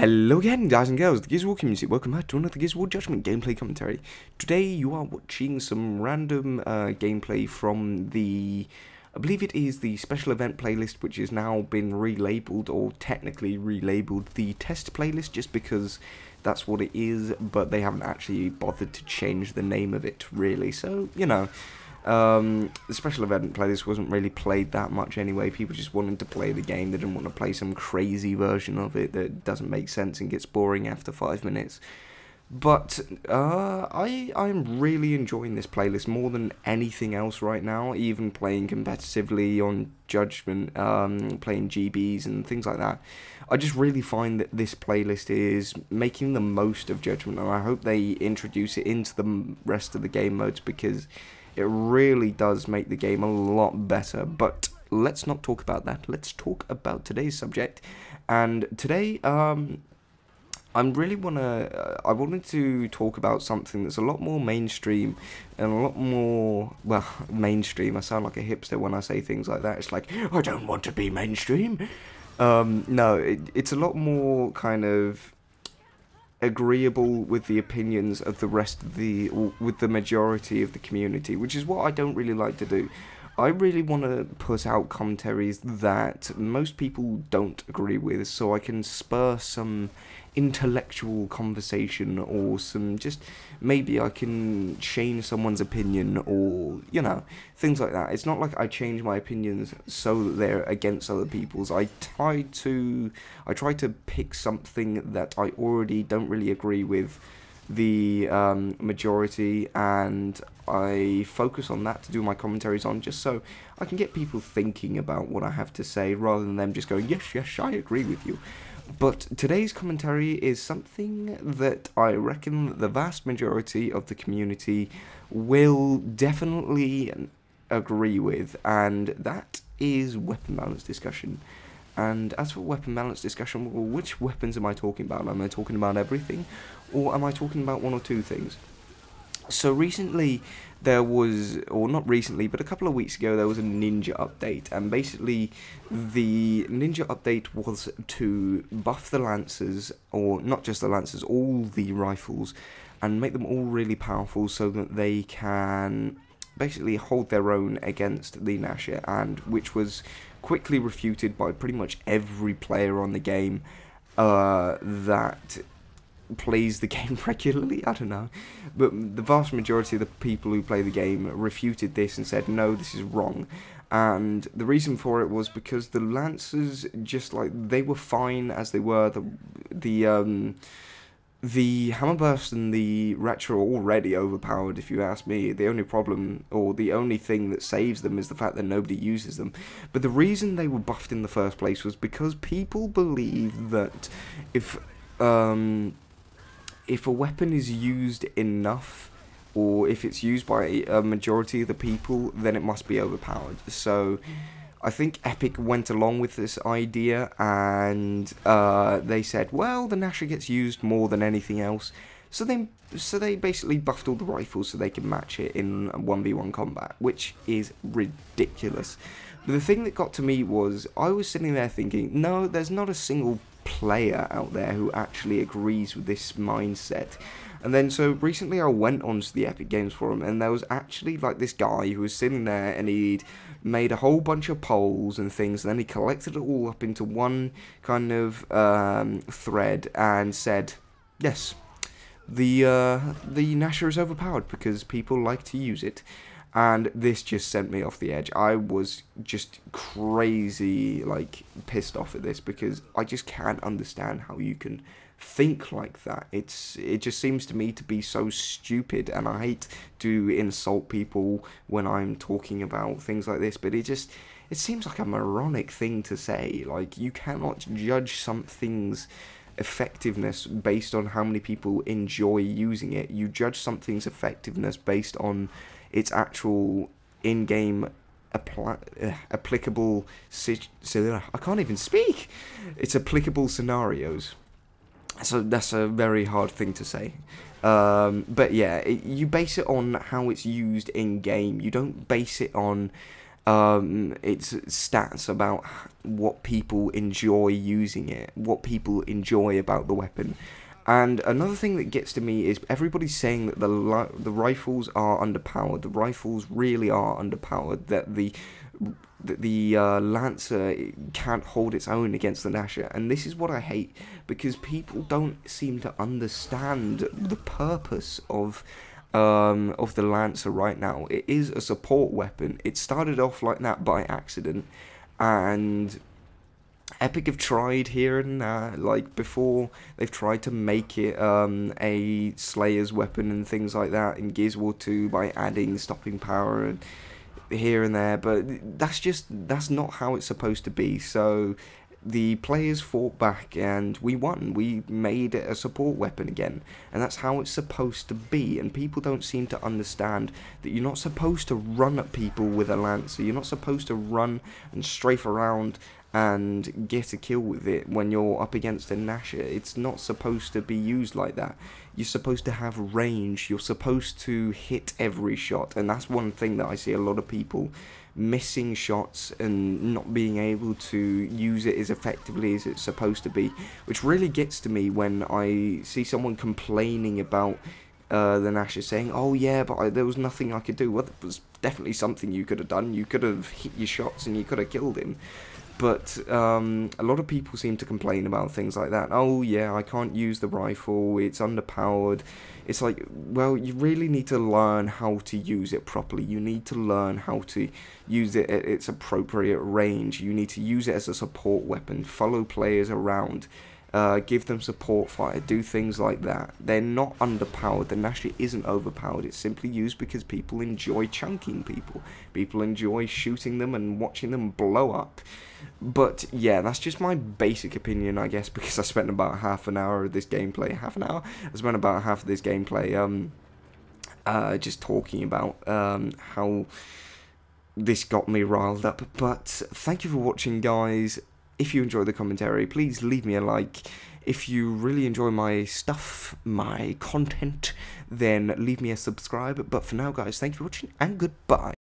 Hello again, guys and girls, the Gears of War community. Welcome back to another Gears of War Judgment gameplay commentary. Today you are watching some random gameplay from the, I believe it is the special event playlist, which has now been relabeled, or technically relabeled, the test playlist, just because that's what it is, but they haven't actually bothered to change the name of it, really. So, you know, the special event playlist wasn't really played that much anyway. People just wanted to play the game. They didn't want to play some crazy version of it that doesn't make sense and gets boring after 5 minutes. But I'm really enjoying this playlist more than anything else right now. Even playing competitively on Judgment, playing GBs and things like that. I just really find that this playlist is making the most of Judgment, and I hope they introduce it into the rest of the game modes, because it really does make the game a lot better. But let's not talk about that. Let's talk about today's subject. And today, I wanted to talk about something that's a lot more mainstream and a lot more, well, mainstream. I sound like a hipster when I say things like that. It's like, I don't want to be mainstream. No, it's a lot more kind of agreeable with the opinions of the rest of with the majority of the community, which is what I don't really like to do. I really want to put out commentaries that most people don't agree with, so I can spur some intellectual conversation, or some just, maybe I can change someone's opinion, or, you know, things like that. It's not like I change my opinions so that they're against other people's. I try to pick something that I already don't really agree with the majority, and I focus on that to do my commentaries on, just so I can get people thinking about what I have to say, rather than them just going, yes, yes, I agree with you. But today's commentary is something that I reckon the vast majority of the community will definitely agree with, and that is weapon balance discussion. And as for weapon balance discussion, well, which weapons am I talking about? Am I talking about everything, or am I talking about one or two things? So recently there was, or not recently, but a couple of weeks ago, there was a ninja update, and basically the ninja update was to buff the lancers, or not just the lancers, all the rifles, and make them all really powerful so that they can basically hold their own against the Gnasher, and which was quickly refuted by pretty much every player on the game that plays the game regularly. I don't know, but the vast majority of the people who play the game refuted this and said, no, this is wrong. And the reason for it was because the Lancers, just like, they were fine as they were. The Hammerburst and the Retro are already overpowered, if you ask me. The only problem, or the only thing that saves them, is the fact that nobody uses them. But the reason they were buffed in the first place was because people believe that if a weapon is used enough, or if it's used by a majority of the people, then it must be overpowered. So I think Epic went along with this idea, and they said, well, the Gnasher gets used more than anything else, so they basically buffed all the rifles so they can match it in 1v1 combat, which is ridiculous. But the thing that got to me was, I was sitting there thinking, no, there's not a single player out there who actually agrees with this mindset. And then, so recently I went onto the Epic Games forum, and there was actually like this guy who was sitting there, and he'd made a whole bunch of polls and things, and then he collected it all up into one kind of thread and said, yes, the Gnasher is overpowered because people like to use it. And this just sent me off the edge. I was just crazy, like, pissed off at this, because I just can't understand how you can think like that. It just seems to me to be so stupid, and I hate to insult people when I'm talking about things like this, but it seems like a moronic thing to say. Like, you cannot judge something's effectiveness based on how many people enjoy using it. You judge something's effectiveness based on its actual in-game applicable I can't even speak. It's applicable scenarios. So that's a very hard thing to say. But yeah, you base it on how it's used in-game. You don't base it on It's stats about what people enjoy using it, what people enjoy about the weapon. And another thing that gets to me is everybody's saying that the rifles are underpowered. The rifles really are underpowered. That the Lancer can't hold its own against the Gnasher, and this is what I hate, because people don't seem to understand the purpose of the Lancer right now. It is a support weapon. It started off like that by accident, and Epic have tried here and there, like before they've tried to make it a Slayer's weapon and things like that in Gears of War 2 by adding stopping power and here and there, but that's not how it's supposed to be. So the players fought back and we won. We made it a support weapon again, and that's how it's supposed to be. And people don't seem to understand that you're not supposed to run at people with a Lancer. You're not supposed to run and strafe around and get a kill with it when you're up against a Gnasher. It's not supposed to be used like that. You're supposed to have range. You're supposed to hit every shot, and that's one thing that I see a lot of people missing shots and not being able to use it as effectively as it's supposed to be, which really gets to me when I see someone complaining about the Gnasher, saying, oh yeah, but there was nothing I could do. Well, there was definitely something you could have done. You could have hit your shots and you could have killed him. But a lot of people seem to complain about things like that. Oh yeah, I can't use the rifle, it's underpowered. It's like, well, you really need to learn how to use it properly. You need to learn how to use it at its appropriate range. You need to use it as a support weapon, follow players around, give them support fire, do things like that. They're not underpowered. The Gnasher isn't overpowered. It's simply used because people enjoy chunking people. People enjoy shooting them and watching them blow up. But yeah, that's just my basic opinion, I guess, because I spent about half an hour of this gameplay. Half an hour? I spent about half of this gameplay just talking about how this got me riled up. But thank you for watching, guys. If you enjoy the commentary, please leave me a like. If you really enjoy my stuff, my content, then leave me a subscribe. But for now, guys, thank you for watching, and goodbye.